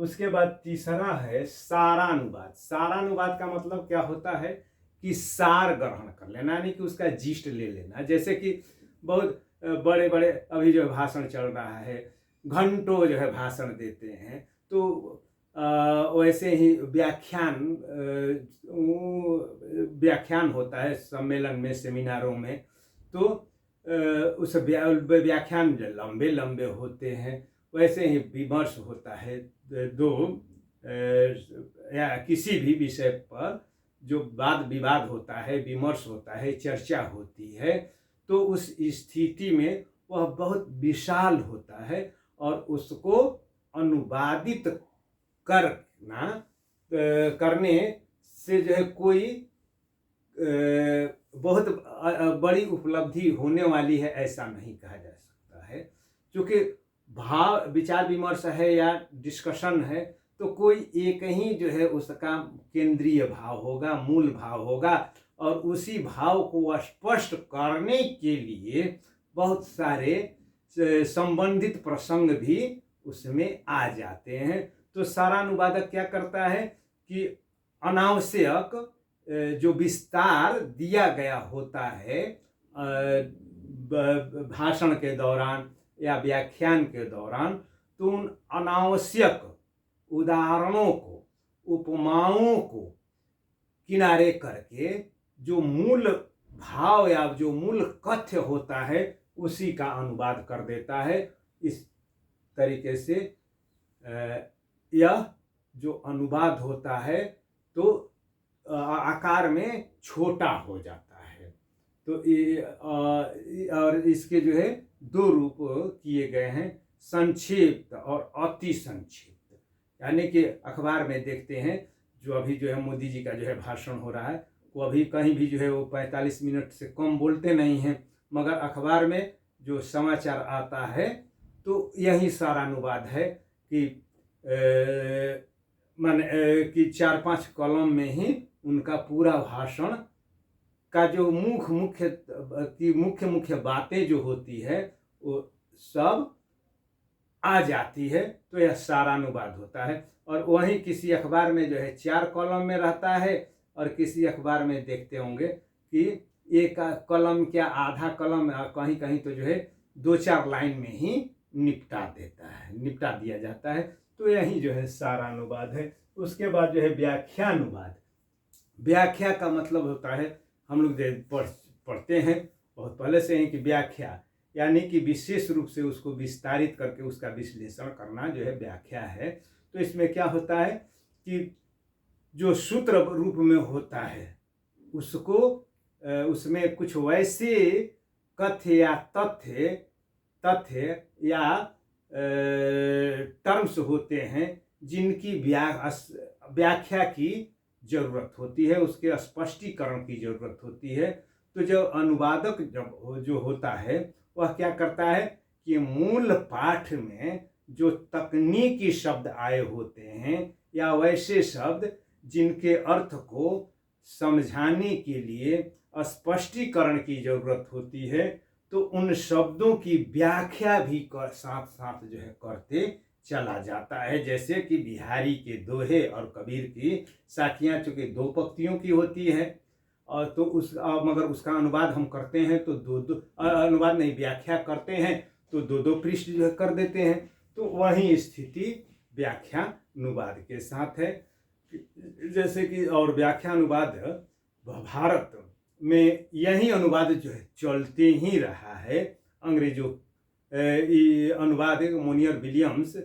उसके बाद तीसरा है सारानुवाद। सारानुवाद का मतलब क्या होता है कि सार ग्रहण कर लेना, यानी कि उसका जिस्ट ले लेना। जैसे कि बहुत बड़े बड़े अभी जो भाषण चल रहा है, घंटों जो है भाषण देते हैं, तो वैसे ही व्याख्यान होता है सम्मेलन में, सेमिनारों में। तो उस व्याख्यान लंबे लंबे होते हैं, वैसे ही विमर्श होता है। दो या किसी भी विषय पर जो वाद विवाद होता है, विमर्श होता है, चर्चा होती है, तो उस स्थिति में वह बहुत विशाल होता है और उसको अनुवादित करने से जो है कोई बहुत बड़ी उपलब्धि होने वाली है ऐसा नहीं कहा जा सकता है। क्योंकि भाव विचार विमर्श है या डिस्कशन है, तो कोई एक ही जो है उसका केंद्रीय भाव होगा, मूल भाव होगा, और उसी भाव को स्पष्ट करने के लिए बहुत सारे संबंधित प्रसंग भी उसमें आ जाते हैं। तो सारानुवादक क्या करता है कि अनावश्यक जो विस्तार दिया गया होता है भाषण के दौरान या व्याख्यान के दौरान, तो उन अनावश्यक उदाहरणों को, उपमाओं को किनारे करके जो मूल भाव या जो मूल कथ्य होता है उसी का अनुवाद कर देता है। इस तरीके से यह जो अनुवाद होता है तो आकार में छोटा हो जाता है। तो और इसके जो है दो रूप किए गए हैं, संक्षिप्त और अति संक्षिप्त। यानी कि अखबार में देखते हैं जो अभी जो है मोदी जी का जो है भाषण हो रहा है, वो अभी कहीं भी जो है वो 45 मिनट से कम बोलते नहीं हैं, मगर अखबार में जो समाचार आता है तो यही सारानुवाद है कि कि 4-5 कॉलम में ही उनका पूरा भाषण का जो मुख्य बातें जो होती है वो सब आ जाती है, तो यह सारानुवाद होता है। और वहीं किसी अखबार में जो है 4 कॉलम में रहता है, और किसी अखबार में देखते होंगे कि एक कॉलम क्या आधा कॉलम, कहीं कहीं तो जो है 2-4 लाइन में ही निपटा दिया जाता है। तो यही जो है सारानुवाद है। उसके बाद जो है व्याख्यानुवाद। व्याख्या का मतलब होता है, हम लोग पढ़ते हैं बहुत पहले से ही, कि व्याख्या यानी कि विशेष रूप से उसको विस्तारित करके उसका विश्लेषण करना जो है व्याख्या है। तो इसमें क्या होता है कि जो सूत्र रूप में होता है उसको उसमें कुछ वैसे कथ्य या तथ्य या टर्म्स होते हैं जिनकी व्याख्या की जरूरत होती है, उसके स्पष्टीकरण की जरूरत होती है। तो जो अनुवादक जो होता है वह क्या करता है कि मूल पाठ में जो तकनीकी शब्द आए होते हैं या वैसे शब्द जिनके अर्थ को समझाने के लिए स्पष्टीकरण की जरूरत होती है, तो उन शब्दों की व्याख्या भी साथ साथ जो है करते चला जाता है। जैसे कि बिहारी के दोहे और कबीर की साखियाँ चूंकि 2 पंक्तियों की होती है, और तो मगर उसका अनुवाद हम करते हैं तो अनुवाद नहीं, व्याख्या करते हैं तो 2 पृष्ठ जो है कर देते हैं। तो वही स्थिति व्याख्यानुवाद के साथ है। जैसे कि और व्याख्यानुवाद भारत में यही अनुवाद जो है चलते ही रहा है। अंग्रेजों अनुवाद मोनियर विलियम्स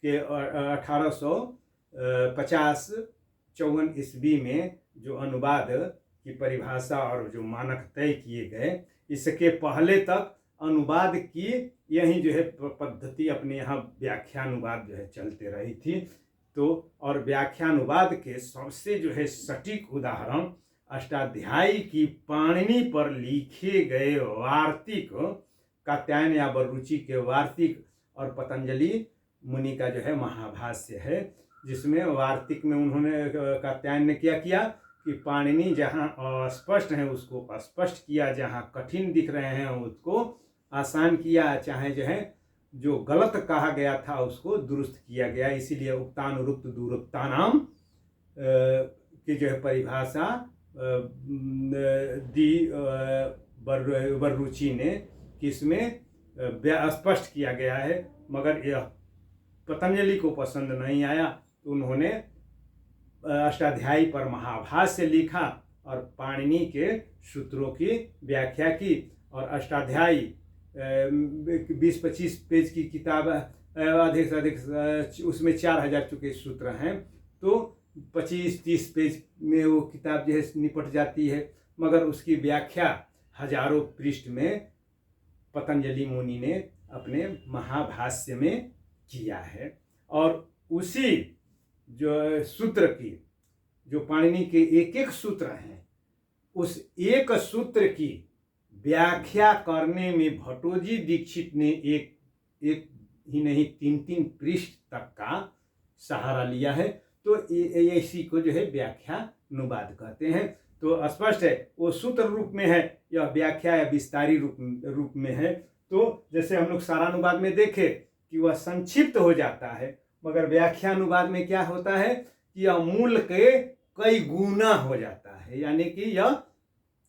के 1850-54 ईस्वी में जो अनुवाद की परिभाषा और जो मानक तय किए गए, इसके पहले तक अनुवाद की यही जो है पद्धति अपने यहाँ व्याख्यानुवाद जो है चलते रही थी। तो और व्याख्यानुवाद के सबसे जो है सटीक उदाहरण अष्टाध्यायी की पाणिनि पर लिखे गए वार्तिक, कात्यायन या बररुचि के वार्तिक, और पतंजलि मुनि का जो है महाभाष्य है, जिसमें वार्तिक में उन्होंने कात्यायन ने क्या किया कि पाणिनि जहाँ अस्पष्ट है उसको स्पष्ट किया, जहाँ कठिन दिख रहे हैं उसको आसान किया, चाहे जो है जो गलत कहा गया था उसको दुरुस्त किया गया। इसीलिए उक्तानुरुक्त दुरुक्तानाम की जो है परिभाषा दी बर्रुचि ने, किसमें स्पष्ट किया गया है। मगर यह पतंजलि को पसंद नहीं आया, तो उन्होंने अष्टाध्यायी पर महाभाष्य लिखा और पाणिनि के सूत्रों की व्याख्या की। और अष्टाध्यायी 20-25 पेज की किताब, अधिक से अधिक उसमें 4000 चुके सूत्र हैं, तो 25-30 पेज में वो किताब जो है निपट जाती है। मगर उसकी व्याख्या हजारों पृष्ठ में पतंजलि मुनि ने अपने महाभाष्य में किया है। और उसी जो सूत्र की, जो पाणिनि के एक एक सूत्र हैं, उस एक सूत्र की व्याख्या करने में भट्टोजी दीक्षित ने एक ही नहीं 3-3 पृष्ठ तक का सहारा लिया है। तो इसी को जो है व्याख्या अनुवाद कहते हैं। तो स्पष्ट है वो सूत्र रूप में है, यह व्याख्या या विस्तारी रूप में है। तो जैसे हम लोग सारानुवाद में देखे कि वह संक्षिप्त हो जाता है, मगर व्याख्या अनुवाद में क्या होता है कि यह मूल के कई गुना हो जाता है, यानी कि यह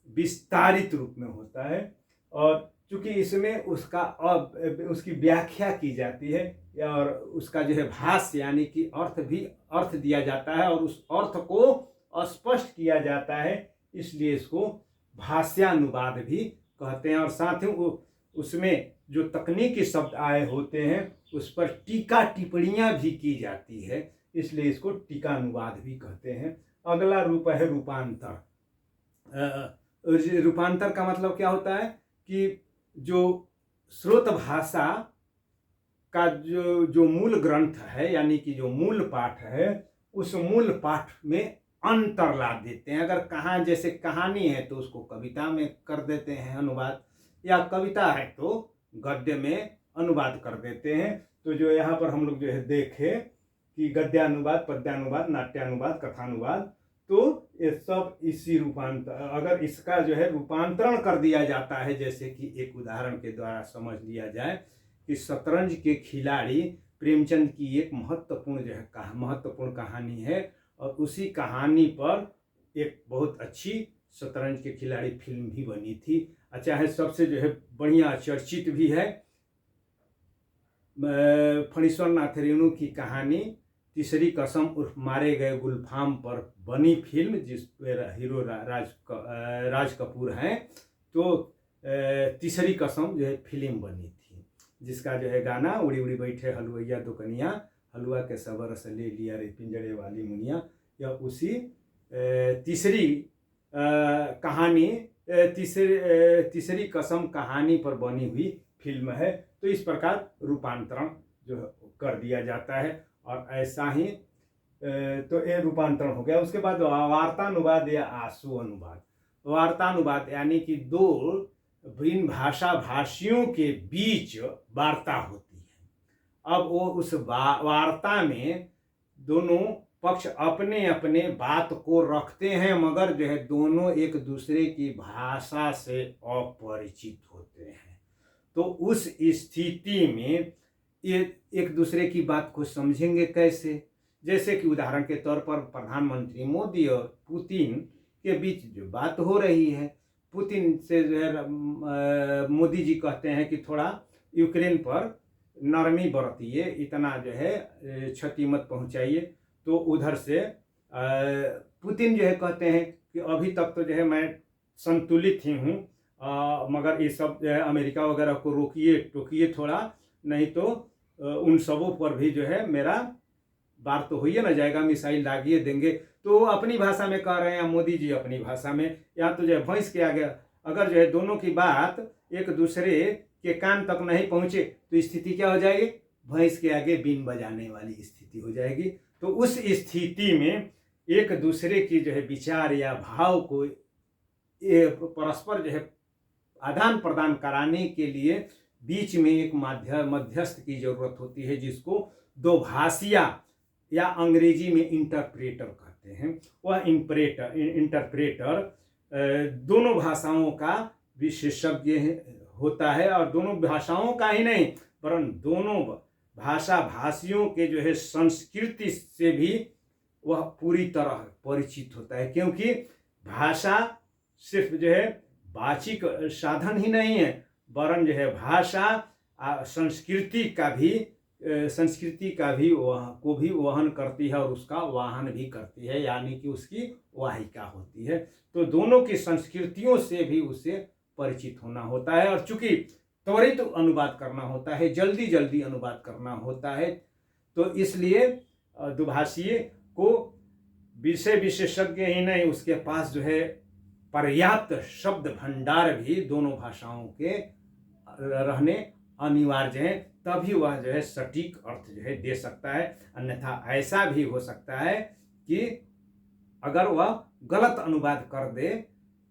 विस्तारित रूप में होता है। और चूंकि इसमें उसकी व्याख्या की जाती है और उसका जो है भाष्य यानी कि अर्थ दिया जाता है और उस अर्थ को स्पष्ट किया जाता है, इसलिए इसको भाष्यानुवाद भी कहते हैं। और साथ ही उसमें जो तकनीकी शब्द आए होते हैं उस पर टीका टिप्पणियां भी की जाती है, इसलिए इसको टीकानुवाद भी कहते हैं। अगला रूप है रूपांतर। रूपांतर का मतलब क्या होता है कि जो स्रोत भाषा का जो मूल ग्रंथ है, यानी कि जो मूल पाठ है, उस मूल पाठ में अंतर ला देते हैं। अगर जैसे कहानी है तो उसको कविता में कर देते हैं अनुवाद, या कविता है तो गद्य में अनुवाद कर देते हैं। तो जो यहाँ पर हम लोग जो है देखे कि गद्यानुवाद, पद्यानुवाद, नाट्यानुवाद, कथानुवाद, तो ये सब इसी रूपांतर, अगर इसका जो है रूपांतरण कर दिया जाता है, जैसे कि एक उदाहरण के द्वारा समझ लिया जाए कि शतरंज के खिलाड़ी प्रेमचंद की एक महत्वपूर्ण कहानी है, और उसी कहानी पर एक बहुत अच्छी शतरंज के खिलाड़ी फिल्म भी बनी थी। अच्छा है, सबसे जो है बढ़िया चर्चित भी है फणीश्वर नाथ रेणु की कहानी तीसरी कसम उर्फ मारे गए गुलफाम पर बनी फिल्म, जिस पर हीरो राज कपूर हैं। तो तीसरी कसम जो है फिल्म बनी थी, जिसका जो है गाना उड़ी उड़ी बैठे हलवैया दुकनिया, हलवा के सबर से ले लिया रे पिंजड़े वाली मुनिया, यह उसी तीसरी कहानी तीसरी कसम कहानी पर बनी हुई फिल्म है। तो इस प्रकार रूपांतरण जो कर दिया जाता है, और ऐसा ही तो ये रूपांतरण हो गया। उसके बाद वार्तानुवाद या आशु अनुवाद। वार्तानुवाद यानी कि दो भिन्न भाषा भाषियों के बीच वार्ता होती है। अब वो उस वार्ता में दोनों पक्ष अपने अपने बात को रखते हैं, मगर जो है दोनों एक दूसरे की भाषा से अपरिचित होते हैं। तो उस स्थिति में ये एक दूसरे की बात को समझेंगे कैसे? जैसे कि उदाहरण के तौर पर प्रधानमंत्री मोदी और पुतिन के बीच जो बात हो रही है, पुतिन से जो है मोदी जी कहते हैं कि थोड़ा यूक्रेन पर नरमी बरतिए, इतना जो है क्षति मत पहुंचाइए। तो उधर से पुतिन जो है कहते हैं कि अभी तक तो जो है मैं संतुलित ही हूँ, मगर ये सब जो है अमेरिका वगैरह को रोकिए टोकिए थोड़ा, नहीं तो उन सबों पर भी जो है मेरा बार तो हो ही ना जाएगा, मिसाइल दागिए देंगे। तो अपनी भाषा में कह रहे हैं मोदी जी, अपनी भाषा में, या तो जो है भैंस के आगे अगर जो है दोनों की बात एक दूसरे के कान तक नहीं पहुंचे तो स्थिति क्या हो जाएगी? भैंस के आगे बीन बजाने वाली स्थिति हो जाएगी। तो उस स्थिति में एक दूसरे की जो है विचार या भाव को परस्पर जो है आदान प्रदान कराने के लिए बीच में एक मध्यस्थ की जरूरत होती है, जिसको दो भाषिया या अंग्रेजी में इंटरप्रेटर कहते हैं। वह इंटरप्रेटर दोनों भाषाओं का विशेषज्ञ होता है, और दोनों भाषाओं का ही नहीं वरन दोनों भाषा भाषियों के जो है संस्कृति से भी वह पूरी तरह परिचित होता है, क्योंकि भाषा सिर्फ जो है वाचिक साधन ही नहीं है, वरन जो है भाषा संस्कृति का भी को भी वहन करती है और उसका वाहन भी करती है, यानी कि उसकी वाहिका होती है। तो दोनों की संस्कृतियों से भी उसे परिचित होना होता है। और चूंकि त्वरित अनुवाद करना होता है, जल्दी जल्दी अनुवाद करना होता है, तो इसलिए दुभाषीय को विषय विशेषज्ञ ही नहीं, उसके पास जो है पर्याप्त शब्द भंडार भी दोनों भाषाओं के रहने अनिवार्य हैं, तभी वह जो है सटीक अर्थ जो है दे सकता है। अन्यथा ऐसा भी हो सकता है कि अगर वह गलत अनुवाद कर दे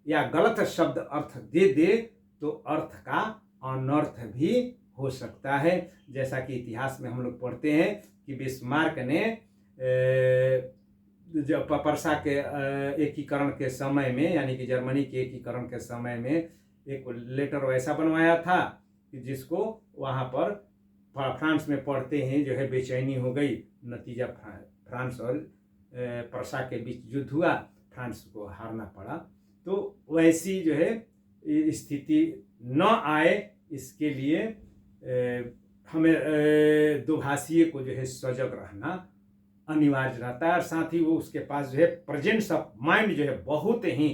या गलत शब्द अर्थ दे दे तो अर्थ का अनर्थ भी हो सकता है। जैसा कि इतिहास में हम लोग पढ़ते हैं कि बिस्मार्क ने जब पर्सा के एकीकरण के समय में, यानी कि जर्मनी के एकीकरण के समय में एक लेटर वैसा बनवाया था कि जिसको वहाँ पर फ्रांस में पढ़ते हैं जो है बेचैनी हो गई। नतीजा फ्रांस और पर्सा के बीच युद्ध हुआ, फ्रांस को हारना पड़ा। तो वैसी जो है स्थिति न आए, इसके लिए हमें दुभाषीय को जो है सजग रहना अनिवार्य रहता है। और साथ ही वो उसके पास जो है प्रेजेंस ऑफ माइंड जो है बहुत ही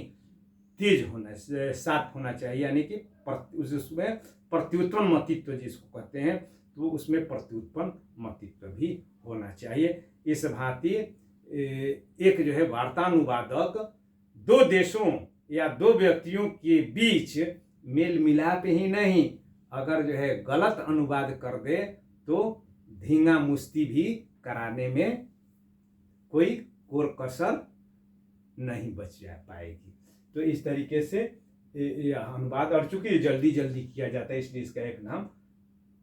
तेज होना, साफ होना चाहिए, यानी कि उसमें प्रत्युत्पन्न मतित्व जिसको कहते हैं, तो उसमें प्रत्युत्पन्न मतित्व भी होना चाहिए। इस भांति एक जो है वार्तानुवादक दो देशों या दो व्यक्तियों के बीच मेल मिलाप ही नहीं, अगर जो है गलत अनुवाद कर दे तो धींगा मुस्ती भी कराने में कोई कोर कसर नहीं बच जा पाएगी। तो इस तरीके से यह अनुवाद, और चूंकि जल्दी जल्दी किया जाता है इसलिए इसका एक नाम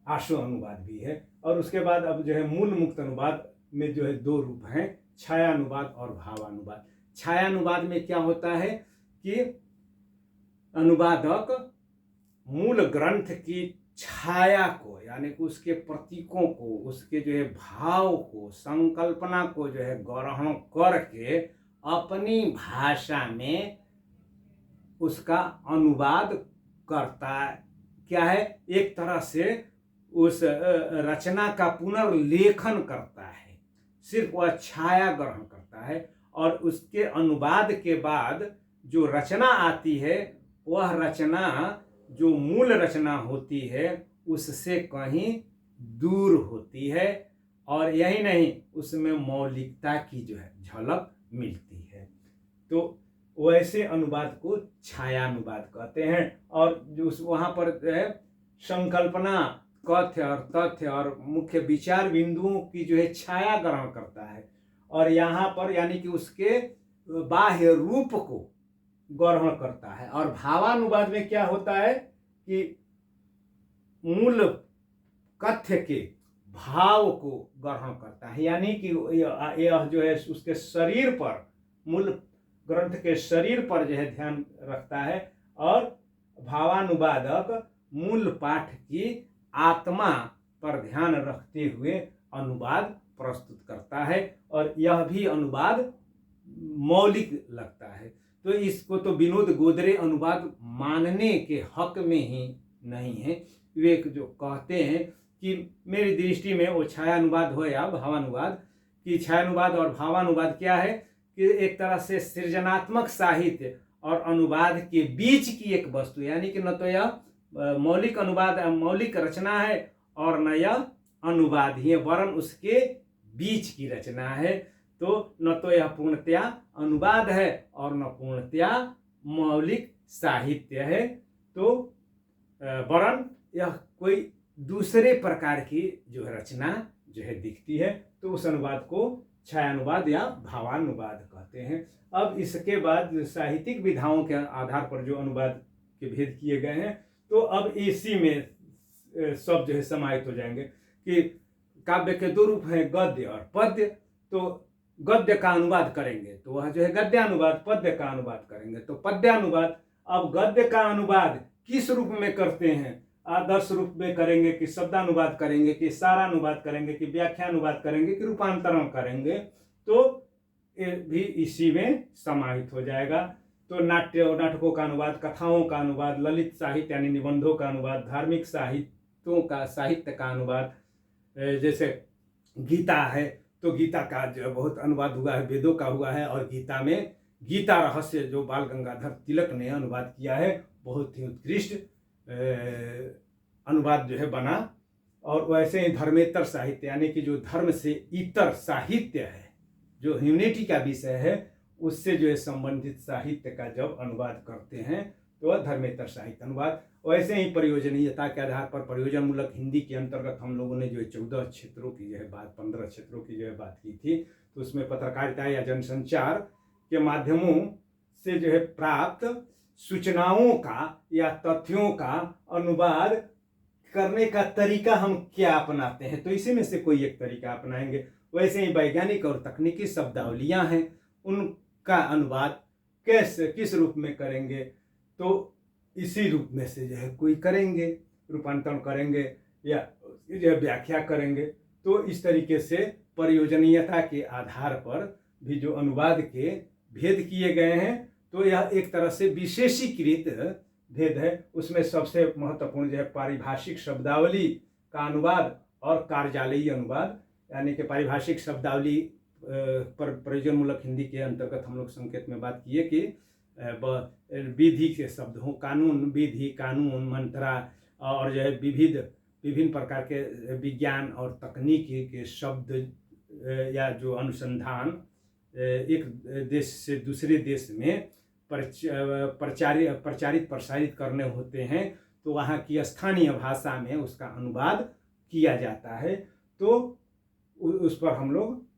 आशु अनुवाद भी है। और उसके बाद अब जो है मूल मुक्त अनुवाद में जो है दो रूप हैं, छायानुवाद और भावानुवाद। छायानुवाद में क्या होता है कि अनुवादक मूल ग्रंथ की छाया को, यानी कि उसके प्रतीकों को, उसके जो है भाव को, संकल्पना को जो है ग्रहण करके अपनी भाषा में उसका अनुवाद करता क्या है, एक तरह से उस रचना का पुनर्लेखन करता है। सिर्फ वह छाया ग्रहण करता है और उसके अनुवाद के बाद जो रचना आती है वह रचना जो मूल रचना होती है उससे कहीं दूर होती है, और यही नहीं उसमें मौलिकता की जो है झलक मिलती है। तो वैसे अनुवाद को छायानुवाद कहते हैं। और जो उस वहाँ पर जो है संकल्पना, कथ्य और तथ्य और मुख्य विचार बिंदुओं की जो है छाया ग्रहण करता है, और यहाँ पर यानी कि उसके बाह्य रूप को ग्रहण करता है। और भावानुवाद में क्या होता है कि मूल कथ्य के भाव को ग्रहण करता है, यानी कि यह जो है उसके शरीर पर, मूल ग्रंथ के शरीर पर जो है ध्यान रखता है, और भावानुवादक मूल पाठ की आत्मा पर ध्यान रखते हुए अनुवाद प्रस्तुत करता है, और यह भी अनुवाद मौलिक लगता है। तो इसको तो विनोद गोदरे अनुवाद मानने के हक में ही नहीं है। वे जो कहते हैं कि मेरी दृष्टि में वो छायानुवाद हो या भावानुवाद, कि छायानुवाद और भावानुवाद क्या है कि एक तरह से सृजनात्मक साहित्य और अनुवाद के बीच की एक वस्तु, यानी कि न तो यह मौलिक अनुवाद, मौलिक रचना है, और न यह अनुवाद ही है, वरन उसके बीच की रचना है। तो न तो यह पूर्णतया अनुवाद है और न पूर्णतया मौलिक साहित्य है, तो वरन यह कोई दूसरे प्रकार की जो है रचना जो है दिखती है। तो उस अनुवाद को छायानुवाद या भावानुवाद कहते हैं। अब इसके बाद साहित्यिक विधाओं के आधार पर जो अनुवाद के भेद किए गए हैं, तो अब इसी में सब जो है समाहित हो जाएंगे कि काव्य के दो रूप हैं, गद्य और पद्य। तो गद्य का अनुवाद करेंगे तो वह जो है गद्यानुवाद, पद्य का अनुवाद करेंगे तो पद्यानुवाद। अब गद्य का अनुवाद किस रूप में करते हैं, आदर्श रूप में करेंगे कि शब्दानुवाद करेंगे कि सारानुवाद करेंगे कि व्याख्यानुवाद करेंगे कि रूपांतरण करेंगे, तो ये भी इसी में समाहित हो जाएगा। तो नाटकों का अनुवाद, कथाओं का अनुवाद, ललित साहित्य यानी निबंधों का अनुवाद, धार्मिक साहित्य का अनुवाद, जैसे गीता है तो गीता का जो बहुत अनुवाद हुआ है, वेदों का हुआ है, और गीता में गीता रहस्य जो बाल गंगाधर तिलक ने अनुवाद किया है, बहुत ही उत्कृष्ट अनुवाद जो है बना। और वैसे ही धर्मेतर साहित्य यानी कि जो धर्म से इतर साहित्य है, जो ह्यूमैनिटी का विषय है, उससे जो है संबंधित साहित्य का जब अनुवाद करते हैं तो वह धर्मेतर साहित्य अनुवाद। वैसे ही प्रयोजनीयता के आधार पर प्रयोजन मूलक हिंदी के अंतर्गत हम लोगों ने जो 14 क्षेत्रों की जो है बात, 15 क्षेत्रों की जो है बात की थी, तो उसमें पत्रकारिता या जनसंचार के माध्यमों से जो है प्राप्त सूचनाओं का या तथ्यों का अनुवाद करने का तरीका हम क्या अपनाते हैं, तो इसी में से कोई एक तरीका अपनाएंगे। वैसे ही वैज्ञानिक और तकनीकी शब्दावलियां हैं, उनका अनुवाद किस रूप में करेंगे, तो इसी रूप में से जो है कोई करेंगे, रूपांतरण करेंगे या जो व्याख्या करेंगे। तो इस तरीके से प्रयोजनीयता के आधार पर भी जो अनुवाद के भेद किए गए हैं, तो यह एक तरह से विशेषीकृत भेद है। उसमें सबसे महत्वपूर्ण जो है पारिभाषिक शब्दावली का अनुवाद और कार्यालयी अनुवाद, यानी कि पारिभाषिक शब्दावली पर प्रयोजन मूलक हिंदी के अंतर्गत हम लोग संकेत में बात किए कि विधि के शब्द हो, कानून, विधि, कानून, मंत्रा, और जो है विभिन्न प्रकार के विज्ञान और तकनीकी के शब्द या जो अनुसंधान एक देश से दूसरे देश में प्रचारित प्रसारित करने होते हैं, तो वहाँ की स्थानीय भाषा में उसका अनुवाद किया जाता है, तो उस पर हम लोग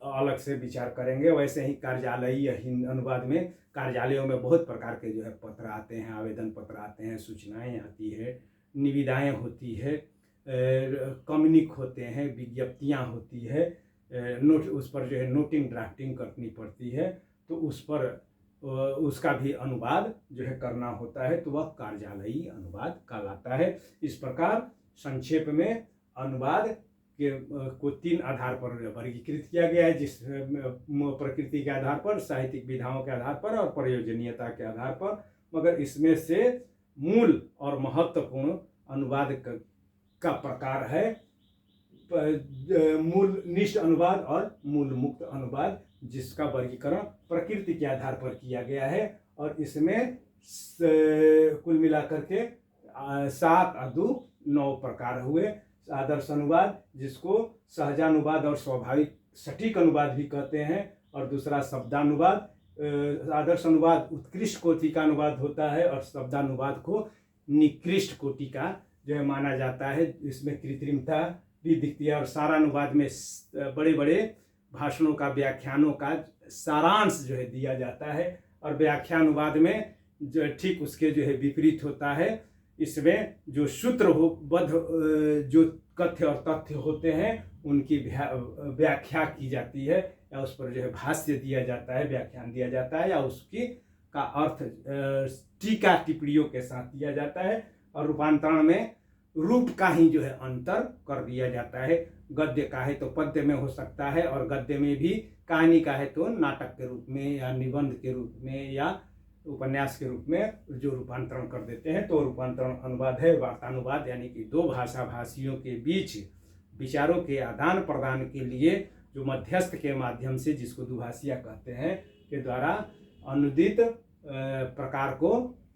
अलग से विचार करेंगे। वैसे ही कार्यालयी अनुवाद में कार्यालयों में बहुत प्रकार के जो है पत्र आते हैं, आवेदन पत्र आते हैं, सूचनाएं आती है, निविदाएं होती है, कम्युनिक होते हैं, विज्ञप्तियां होती है, नोट उस पर जो है नोटिंग ड्राफ्टिंग करनी पड़ती है, तो उस पर उसका भी अनुवाद जो है करना होता है, तो वह कार्यालयी अनुवाद कहलाता है। इस प्रकार संक्षेप में अनुवाद को 3 आधार पर वर्गीकृत किया गया है, जिस प्रकृति के आधार पर, साहित्यिक विधाओं के आधार पर और प्रयोजनीयता के आधार पर। मगर इसमें से मूल और महत्वपूर्ण अनुवाद का प्रकार है मूल निष्ठ अनुवाद और मूल मुक्त अनुवाद, जिसका वर्गीकरण प्रकृति के आधार पर किया गया है। और इसमें कुल मिलाकर के 7 और 2 9 प्रकार हुए। आदर्श अनुवाद, जिसको सहजानुवाद और स्वाभाविक सटीक अनुवाद भी कहते हैं, और दूसरा शब्दानुवाद। आदर्श अनुवाद उत्कृष्ट कोटि का अनुवाद होता है और शब्दानुवाद को निकृष्ट कोटि का जो है माना जाता है। इसमें कृत्रिमता भी दिखती है। और सारानुवाद में बड़े बड़े भाषणों का, व्याख्यानों का सारांश जो है दिया जाता है, और व्याख्यानुवाद में जो ठीक उसके जो है विपरीत होता है। इसमें जो सूत्रबद्ध जो कथ्य और तथ्य होते हैं उनकी व्याख्या की जाती है, या उस पर जो है भाष्य दिया जाता है, व्याख्यान दिया जाता है, या उसकी का अर्थ टीका टिप्पणियों के साथ दिया जाता है। और रूपांतरण में रूप का ही जो है अंतर कर दिया जाता है। गद्य का है तो पद्य में हो सकता है, और गद्य में भी कहानी का है तो नाटक के रूप में या निबंध के रूप में या उपन्यास के रूप में जो रूपांतरण कर देते हैं, तो रूपांतरण अनुवाद है। वार्तानुवाद यानी कि 2 भाषा भाषियों के बीच विचारों के आदान प्रदान के लिए जो मध्यस्थ के माध्यम से, जिसको दुभाषिया कहते हैं, के द्वारा अनुदित प्रकार को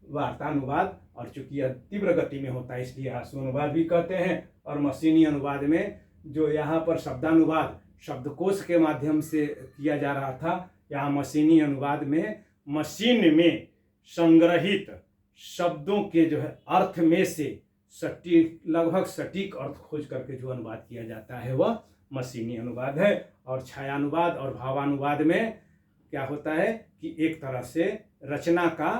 वार्तानुवाद, और चूंकि यह तीव्र गति में होता है इसलिए हास्योनुवाद भी कहते हैं। और मशीनी अनुवाद में जो यहाँ पर शब्दानुवाद शब्दकोश के माध्यम से किया जा रहा था, यहाँ मशीनी अनुवाद में मशीन में संग्रहित शब्दों के जो है अर्थ में से सटीक, लगभग सटीक अर्थ खोज करके जो अनुवाद किया जाता है वह मशीनी अनुवाद है। और छायानुवाद और भावानुवाद में क्या होता है कि एक तरह से रचना का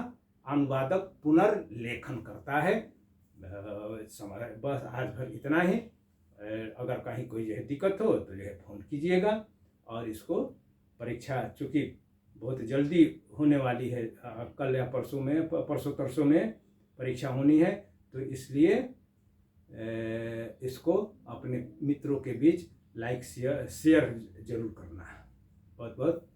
अनुवादक पुनर्लेखन करता है। बस आज भर इतना ही। अगर कहीं कोई जो है दिक्कत हो तो जो है फ़ोन कीजिएगा। और इसको परीक्षा चूँकि बहुत जल्दी होने वाली है, कल या परसों तरसों में परीक्षा होनी है, तो इसलिए इसको अपने मित्रों के बीच लाइक शेयर जरूर करना है। बहुत बहुत